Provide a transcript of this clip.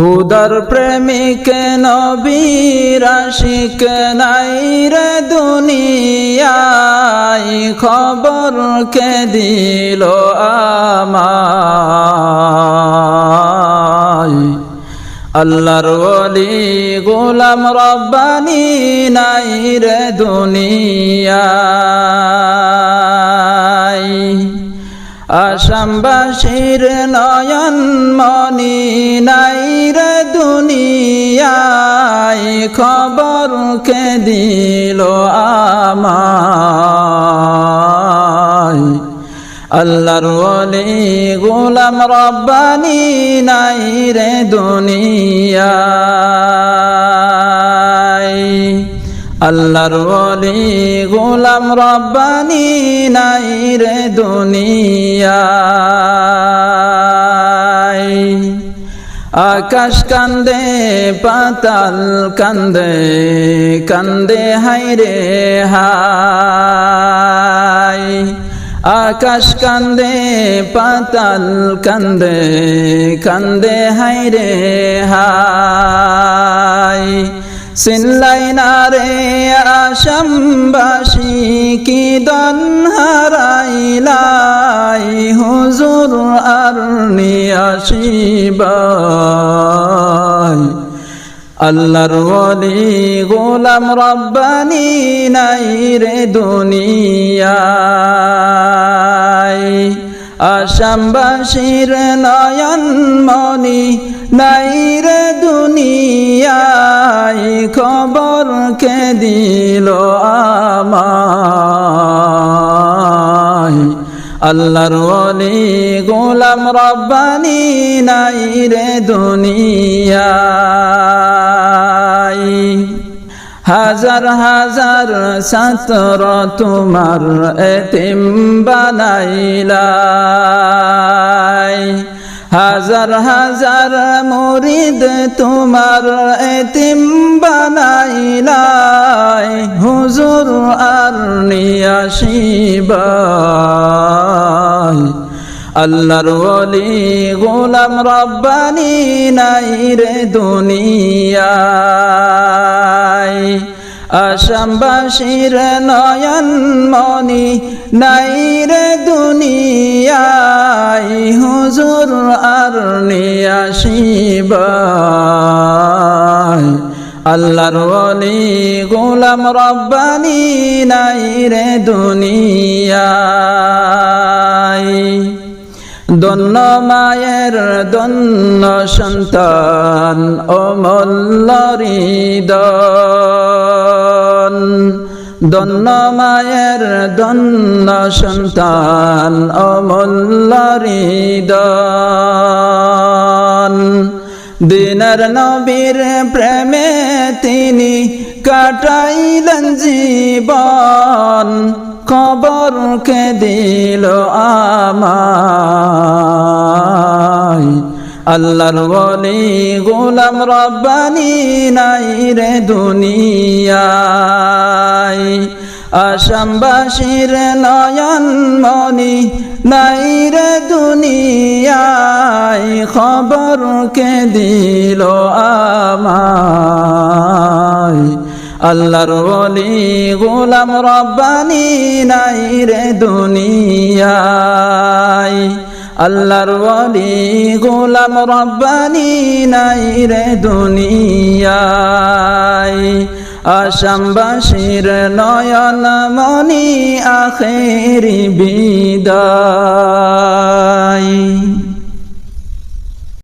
খুদার প্রেমিক নবীর আশিক নাই রে দুনিয়ায়, খবর কে দিল আমায়। আল্লাহর ওলি গোলাম রব্বানি নাই রে দুনিয়ায়। আসামবাসীর নয়ন মনি নাই রে দুনিয়ায়, খবর কে দিল আমায়। আল্লাহর ওলি গোলাম রব্বানি নাই রে দুনিয়ায়। আল্লাহর ওলি গোলাম রব্বানি নাই রে দুনিয়ায়। আকাশ কান্দে পাতাল কান্দে, কান্দে হায়রে হায়। আকাশ কান্দে পাতাল কান্দে, কান্দে হায়রে হায়। চিনলাই না রে আসামবাসী কি দন হারাইলাই, হুজুর আর নিয়াসিবাই। আল্লাহর ওলি গোলাম রব্বানি নাই রে দুনিয়ায়। আসামবাসীর নয়ন মনি নাই রে দুনিয়ায়, খবর কে দিল আমায়। আল্লাহর ওলি গোলাম রব্বানি নাই রে দুনিয়ায়। হাজার হাজার ছাত্র তোমার এতিম বানাইলাই, হাজার হাজার মুরিদ তোমার এতিম বানাইলাই, হুজুর আর নিয়াসিবাই। আল্লাহর ওলি গোলাম রব্বানি নাই রে দুনিয়ায়। আসামবাসীর নয়ন মনি নাই রে দুনিয়ায়, হুজুর আর নিয়াসিবাই। আল্লাহর ওলি গোলাম রব্বানি নাই রে দুনিয়ায়। দন্য মায়ের দন্য সন্তান অমূল্য হৃদয়, দন্য মায়ের দন্য সন্তান অমূল্য হৃদয়। দিনের নবীর প্রেমে তিনি কাটাইলেন জীবন, খবর কে দিল আমায়। আল্লাহর ওলি গোলাম রব্বানি নাই রে দুনিয়ায়। আসামবাসীর নয়ন মনি নাই রে দুনিয়ায়, খবর কে দিল আমায়। আল্লাহর ওলি গোলাম রব্বানি নাই রে দুনিয়ায়। আল্লাহর ওলি গোলাম রব্বানি নাই রে দুনিয়ায়। আসামবাসীর নয়ন মনি আখেরি বিদায়।